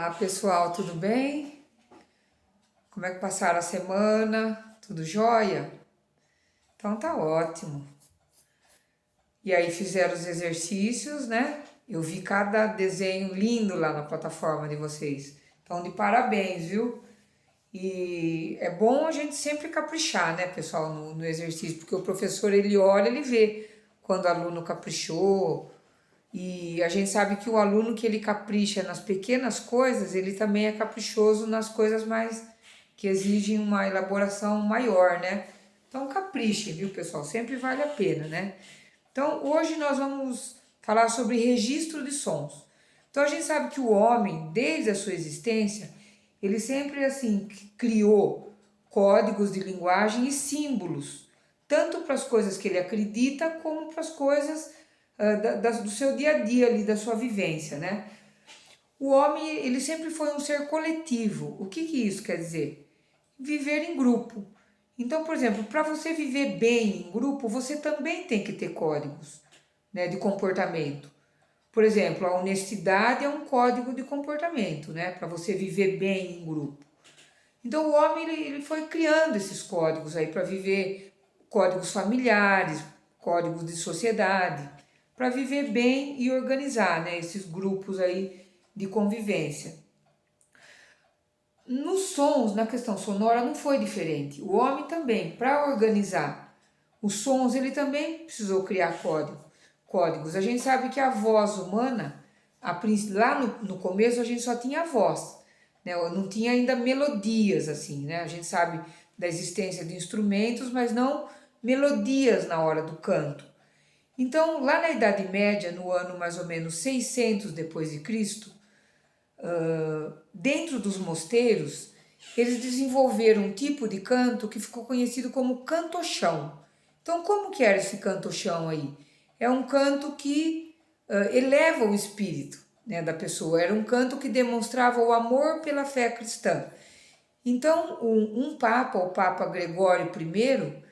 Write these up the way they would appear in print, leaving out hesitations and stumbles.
Olá pessoal, tudo bem? Como é que passaram a semana? Tudo jóia? Então tá ótimo. E aí fizeram os exercícios, né? Eu vi cada desenho lindo lá na plataforma de vocês. Então de parabéns, viu? E é bom a gente sempre caprichar, né, pessoal, no exercício, porque o professor ele olha, ele vê quando o aluno caprichou. E a gente sabe que o aluno que ele capricha nas pequenas coisas, ele também é caprichoso nas coisas mais que exigem uma elaboração maior, né? Então capriche, viu, pessoal? Sempre vale a pena, né? Então hoje nós vamos falar sobre registro de sons. Então a gente sabe que o homem, desde a sua existência, ele sempre assim criou códigos de linguagem e símbolos, tanto para as coisas que ele acredita como para as coisas do seu dia a dia ali, da sua vivência, né? O homem, ele sempre foi um ser coletivo. O que que isso quer dizer? Viver em grupo. Então, por exemplo, para você viver bem em grupo, você também tem que ter códigos, né, de comportamento. Por exemplo, a honestidade é um código de comportamento, né, para você viver bem em grupo. Então, o homem ele foi criando esses códigos aí para viver, códigos familiares, códigos de sociedade, para viver bem e organizar, né, esses grupos aí de convivência. Nos sons, na questão sonora, não foi diferente. O homem também, para organizar os sons, ele também precisou criar códigos. A gente sabe que a voz humana, lá no começo, a gente só tinha a voz, né? Não tinha ainda melodias assim, né? A gente sabe da existência de instrumentos, mas não melodias na hora do canto. Então, lá na Idade Média, no ano mais ou menos 600 depois de Cristo, dentro dos mosteiros, eles desenvolveram um tipo de canto que ficou conhecido como cantochão. Então, como que era esse cantochão aí? É um canto que eleva o espírito, né, da pessoa. Era um canto que demonstrava o amor pela fé cristã. Então, um papa, o Papa Gregório I,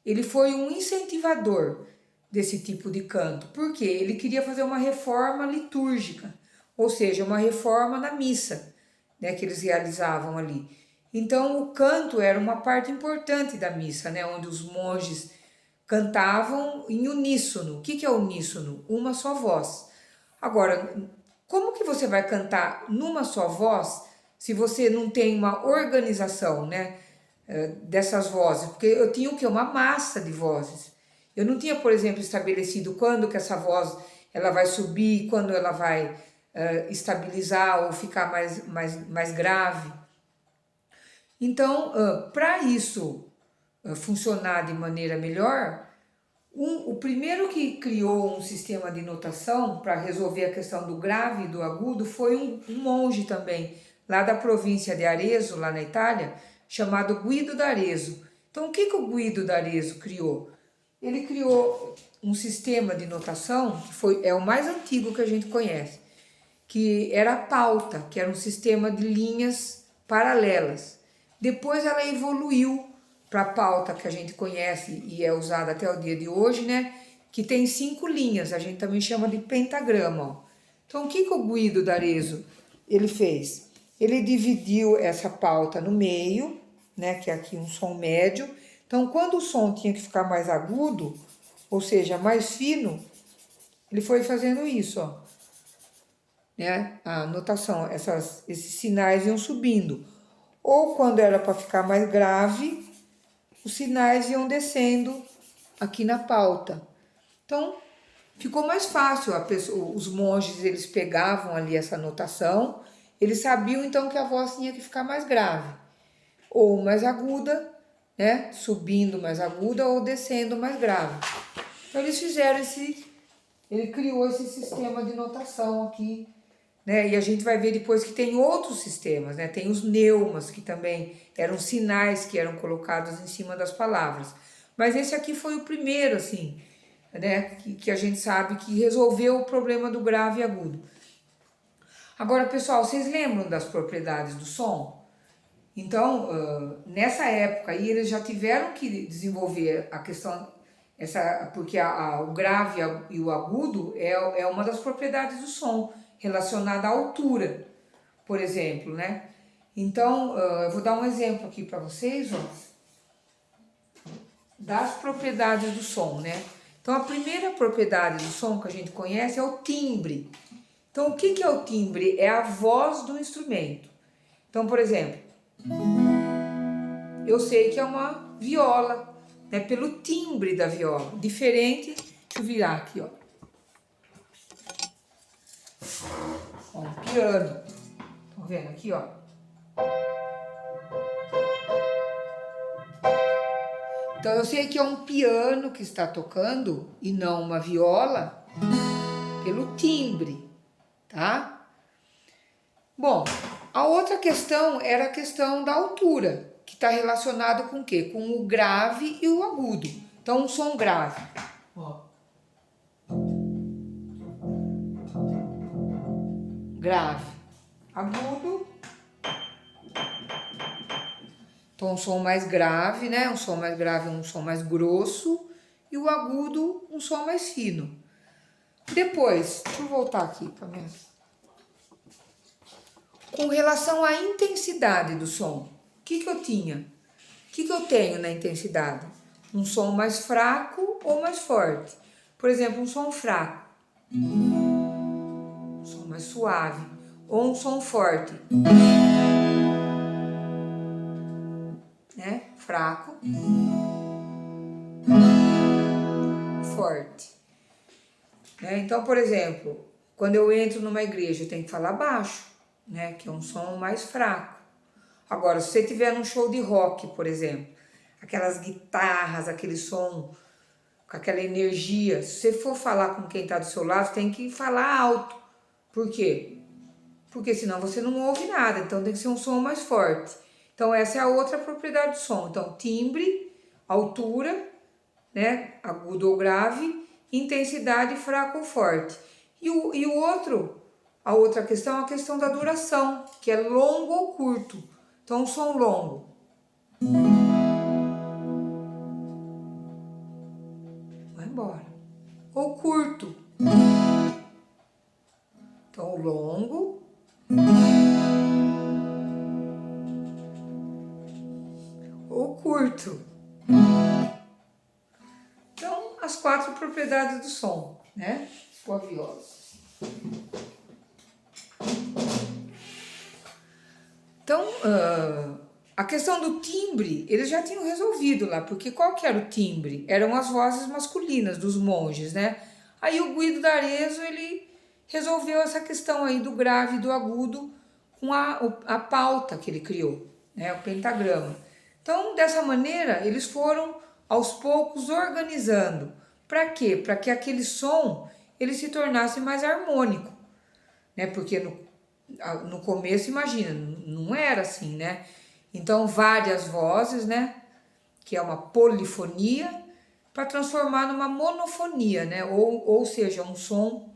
ele foi um incentivador desse tipo de canto. Por quê? Ele queria fazer uma reforma litúrgica, ou seja, uma reforma na missa, né, que eles realizavam ali. Então, o canto era uma parte importante da missa, né, onde os monges cantavam em uníssono. O que é uníssono? Uma só voz. Agora, como que você vai cantar numa só voz se você não tem uma organização, né, dessas vozes? Porque eu tinha o que? Uma massa de vozes. Eu não tinha, por exemplo, estabelecido quando que essa voz ela vai subir, quando ela vai estabilizar ou ficar mais grave. Então, para isso funcionar de maneira melhor, o primeiro que criou um sistema de notação para resolver a questão do grave e do agudo foi um monge também, lá da província de Arezzo, lá na Itália, chamado Guido d'Arezzo. Então, o que o Guido d'Arezzo criou? Ele criou um sistema de notação que é o mais antigo que a gente conhece, que era a pauta, que era um sistema de linhas paralelas. Depois ela evoluiu para a pauta que a gente conhece e é usada até o dia de hoje, né? Que tem 5 linhas, a gente também chama de pentagrama. Ó. Então o que o Guido d'Arezzo ele fez? Ele dividiu essa pauta no meio, né? Que é aqui um som médio. Então quando o som tinha que ficar mais agudo, ou seja, mais fino, ele foi fazendo isso, ó, né? A notação, esses sinais iam subindo. Ou quando era para ficar mais grave, os sinais iam descendo aqui na pauta. Então, ficou mais fácil. Os monges, eles pegavam ali essa notação, eles sabiam então que a voz tinha que ficar mais grave, ou mais aguda, né? Subindo mais aguda ou descendo mais grave. Então, eles fizeram ele criou esse sistema de notação aqui, né? E a gente vai ver depois que tem outros sistemas, né? Tem os neumas, que também eram sinais que eram colocados em cima das palavras. Mas esse aqui foi o primeiro, assim, né? Que a gente sabe que resolveu o problema do grave e agudo. Agora, pessoal, vocês lembram das propriedades do som? Então, nessa época aí, eles já tiveram que desenvolver a questão, porque o grave e o agudo é uma das propriedades do som, relacionada à altura. por exemplo, né? Então, eu vou dar um exemplo aqui para vocês, ó, das propriedades do som, né? Então, a primeira propriedade do som que a gente conhece é o timbre. Então, o que que é o timbre? É a voz do instrumento. Então, por exemplo, eu sei que é uma viola, né? Pelo timbre da viola. Diferente, deixa eu virar aqui, ó. Ó, um piano. Estão vendo aqui, ó? Então, eu sei que é um piano que está tocando e não uma viola pelo timbre, tá? Bom, a outra questão era a questão da altura, que está relacionado com o quê? Com o grave e o agudo. Então, um som grave. Ó. Grave. Agudo. Então, um som mais grave, né? Um som mais grave, um som mais grosso. E o agudo, um som mais fino. Depois, deixa eu voltar aqui para mim. Com relação à intensidade do som, o que que eu tinha? O que que eu tenho na intensidade? Um som mais fraco ou mais forte? Por exemplo, um som fraco, um som mais suave, ou um som forte, né? Fraco, forte. Né? Então, por exemplo, quando eu entro numa igreja, eu tenho que falar baixo, né? Que é um som mais fraco. Agora, se você estiver num show de rock, por exemplo, aquelas guitarras, aquele som com aquela energia, se você for falar com quem está do seu lado, você tem que falar alto. Por quê? Porque senão você não ouve nada, então tem que ser um som mais forte. Então essa é a outra propriedade do som. Então timbre, altura, né, agudo ou grave, intensidade, fraco ou forte. E o outro, a outra questão é a questão da duração, que é longo ou curto. Então um som longo. Vai embora. Ou curto. Então longo. Ou curto. Então, as 4 propriedades do som, né? Com a viola. Então, a questão do timbre, eles já tinham resolvido lá, porque qual que era o timbre? Eram as vozes masculinas dos monges, né? Aí o Guido d'Arezzo, ele resolveu essa questão aí do grave e do agudo com a pauta que ele criou, né? O pentagrama. Então, dessa maneira, eles foram aos poucos organizando. Para quê? Para que aquele som ele se tornasse mais harmônico, né? Porque no começo, imagina, não era assim, né? Então, várias vozes, né? Que é uma polifonia, para transformar numa monofonia, né? Ou seja, um som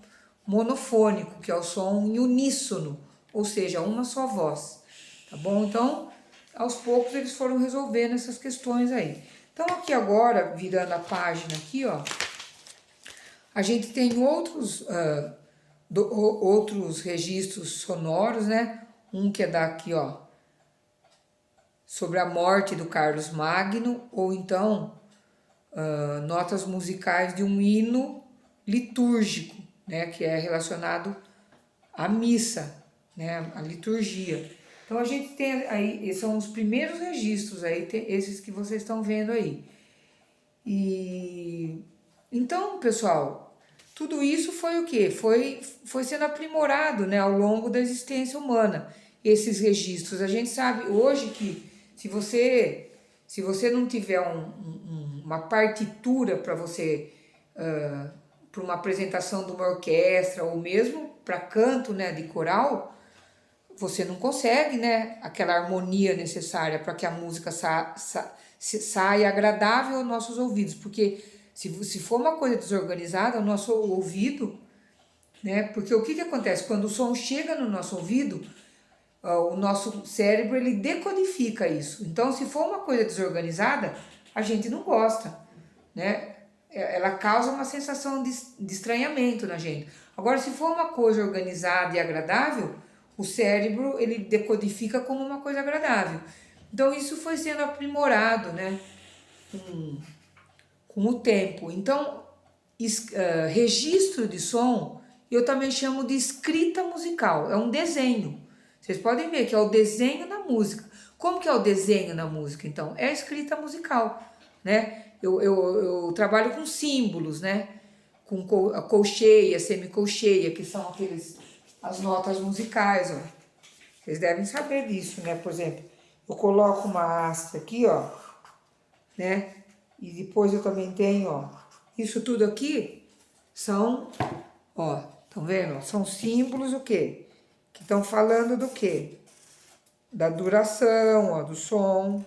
monofônico, que é o som em uníssono, ou seja, uma só voz, tá bom? Então, aos poucos eles foram resolvendo essas questões aí. Então, aqui agora, virando a página aqui, ó, a gente tem outros registros sonoros, né? Um que é daqui, ó, sobre a morte do Carlos Magno, ou então notas musicais de um hino litúrgico, né? Que é relacionado à missa, né? À liturgia. Então a gente tem aí, esses são os primeiros registros aí, esses que vocês estão vendo aí. E então, pessoal, tudo isso foi o quê? Foi sendo aprimorado, né, ao longo da existência humana, esses registros. A gente sabe hoje que se você não tiver uma partitura para você, para uma apresentação de uma orquestra, ou mesmo para canto, né, de coral, você não consegue, né, aquela harmonia necessária para que a música saia agradável aos nossos ouvidos, porque se for uma coisa desorganizada, o nosso ouvido, né, porque o que que acontece? Quando o som chega no nosso ouvido, o nosso cérebro, ele decodifica isso. Então, se for uma coisa desorganizada, a gente não gosta, né? Ela causa uma sensação de estranhamento na gente. Agora, se for uma coisa organizada e agradável, o cérebro ele decodifica como uma coisa agradável. Então isso foi sendo aprimorado, né, com o tempo. Então, registro de som eu também chamo de escrita musical, é um desenho. Vocês podem ver que é o desenho na música. Como que é o desenho na música, então? É a escrita musical, né? Eu trabalho com símbolos, né? Com a colcheia, semicolcheia, que são as notas musicais, ó. Vocês devem saber disso, né? Por exemplo, eu coloco uma haste aqui, ó, né? E depois eu também tenho, ó, isso tudo aqui são, ó, estão vendo? São símbolos o quê? Que estão falando do quê? Da duração, ó, do som,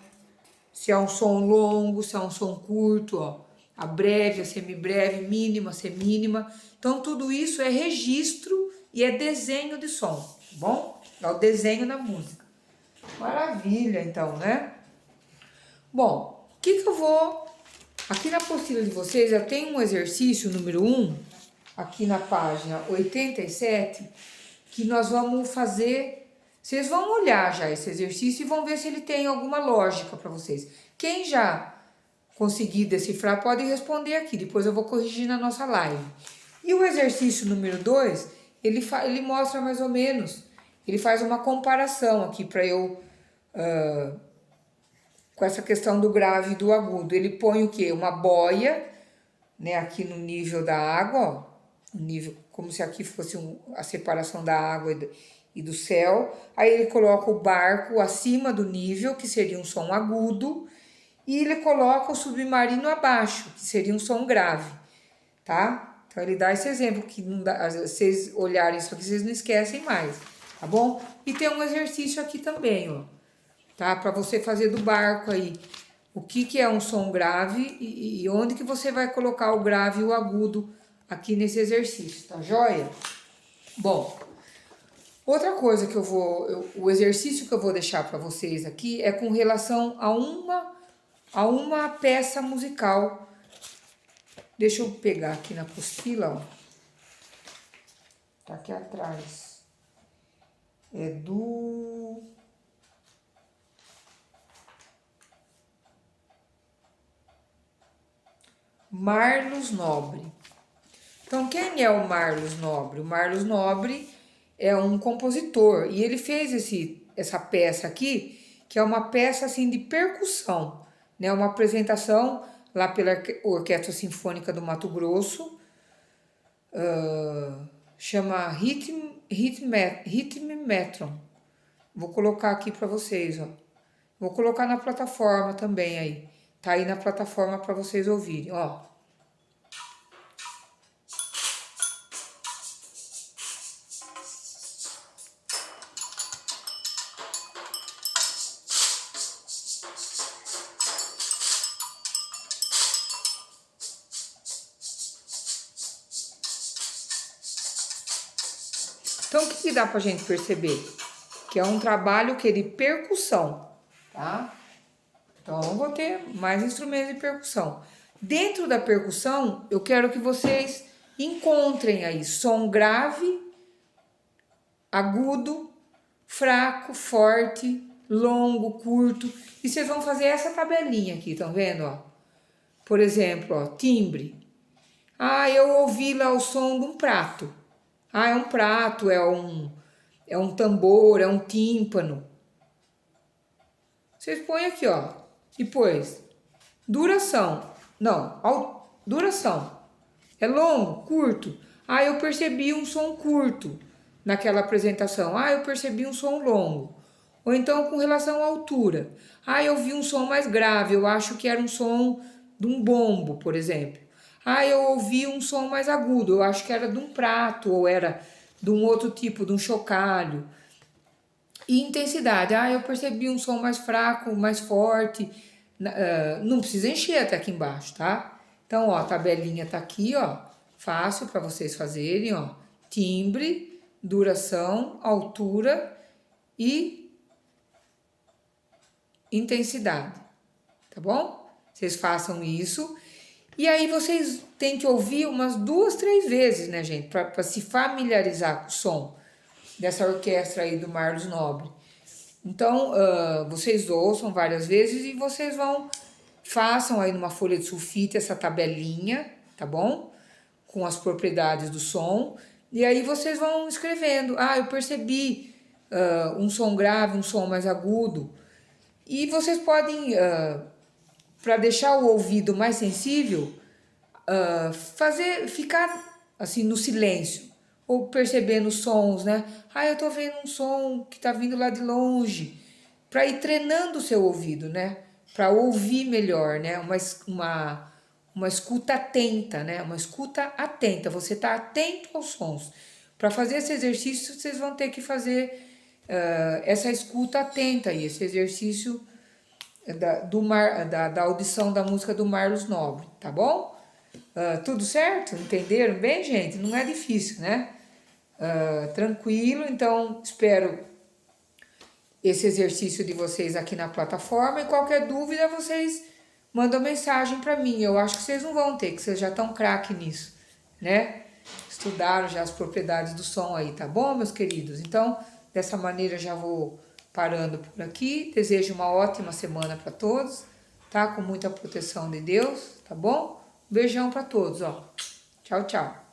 se é um som longo, se é um som curto, ó, a breve, a semibreve, mínima, semínima. Então, tudo isso é registro e é desenho de som, tá bom? É o desenho da música. Maravilha, então, né? Bom, o que eu vou... Aqui na apostila de vocês, eu tenho um exercício número 1, aqui na página 87, que nós vamos fazer... Vocês vão olhar já esse exercício e vão ver se ele tem alguma lógica para vocês. Quem já conseguir decifrar pode responder aqui, depois eu vou corrigir na nossa live. E o exercício número 2, ele mostra mais ou menos, ele faz uma comparação aqui para eu... com essa questão do grave e do agudo. Ele põe o quê? Uma boia, né, aqui no nível da água, ó, nível, como se aqui fosse a separação da água e do céu. Aí ele coloca o barco acima do nível, que seria um som agudo, e ele coloca o submarino abaixo, que seria um som grave, tá? Então ele dá esse exemplo, que não dá, vocês olharem isso aqui, vocês não esquecem mais, tá bom? E tem um exercício aqui também, ó, tá? Para você fazer do barco aí, o que é um som grave e onde que você vai colocar o grave e o agudo aqui nesse exercício, tá joia? Bom, outra coisa que o exercício que eu vou deixar para vocês aqui é com relação a uma peça musical. Deixa eu pegar aqui na apostila, ó. Tá aqui atrás. É do... Marlos Nobre. Então, quem é o Marlos Nobre? O Marlos Nobre é um compositor e ele fez essa peça aqui, que é uma peça assim de percussão, né? Uma apresentação lá pela Orquestra Sinfônica do Mato Grosso, chama Ritmetron. Vou colocar aqui para vocês, ó. Vou colocar na plataforma também aí. Tá aí na plataforma para vocês ouvirem, ó. Então, o que dá pra gente perceber? Que é um trabalho que é de percussão, tá? Então, eu vou ter mais instrumentos de percussão. Dentro da percussão, eu quero que vocês encontrem aí som grave, agudo, fraco, forte, longo, curto. E vocês vão fazer essa tabelinha aqui, estão vendo? Ó? Por exemplo, ó, timbre. Ah, eu ouvi lá o som de um prato. Ah, é um prato, é um tambor, é um tímpano. Vocês põem aqui, ó. Depois, duração. Não, duração. É longo, curto. Ah, eu percebi um som curto naquela apresentação. Ah, eu percebi um som longo. Ou então com relação à altura. Ah, eu vi um som mais grave. Eu acho que era um som de um bombo, por exemplo. Ah, eu ouvi um som mais agudo. Eu acho que era de um prato ou era de um outro tipo, de um chocalho. E intensidade. Ah, eu percebi um som mais fraco, mais forte. Não precisa encher até aqui embaixo, tá? Então, ó, a tabelinha tá aqui, ó. Fácil para vocês fazerem, ó. Timbre, duração, altura e intensidade. Tá bom? Vocês façam isso. E aí vocês têm que ouvir umas 2, 3 vezes, né, gente? Para se familiarizar com o som. dessa orquestra aí do Marlos Nobre. Então, vocês ouçam várias vezes e vocês façam aí numa folha de sulfite essa tabelinha, tá bom? Com as propriedades do som. E aí vocês vão escrevendo. Ah, eu percebi um som grave, um som mais agudo. E vocês podem, para deixar o ouvido mais sensível, ficar assim no silêncio ou percebendo sons, né? Ah, eu tô vendo um som que tá vindo lá de longe, para ir treinando o seu ouvido, né? Para ouvir melhor, né? Uma escuta atenta, né? Uma escuta atenta. Você tá atento aos sons. Para fazer esse exercício, vocês vão ter que fazer essa escuta atenta aí, esse exercício da audição da música do Marlos Nobre, tá bom? Tudo certo? Entenderam bem, gente? Não é difícil, né? Tranquilo, então espero esse exercício de vocês aqui na plataforma e qualquer dúvida vocês mandam mensagem para mim. Eu acho que vocês não vão ter, que vocês já estão craque nisso, né? Estudaram já as propriedades do som aí, tá bom, meus queridos? Então, dessa maneira já vou parando por aqui. Desejo uma ótima semana para todos, tá? Com muita proteção de Deus, tá bom? Um beijão para todos, ó. Tchau, tchau.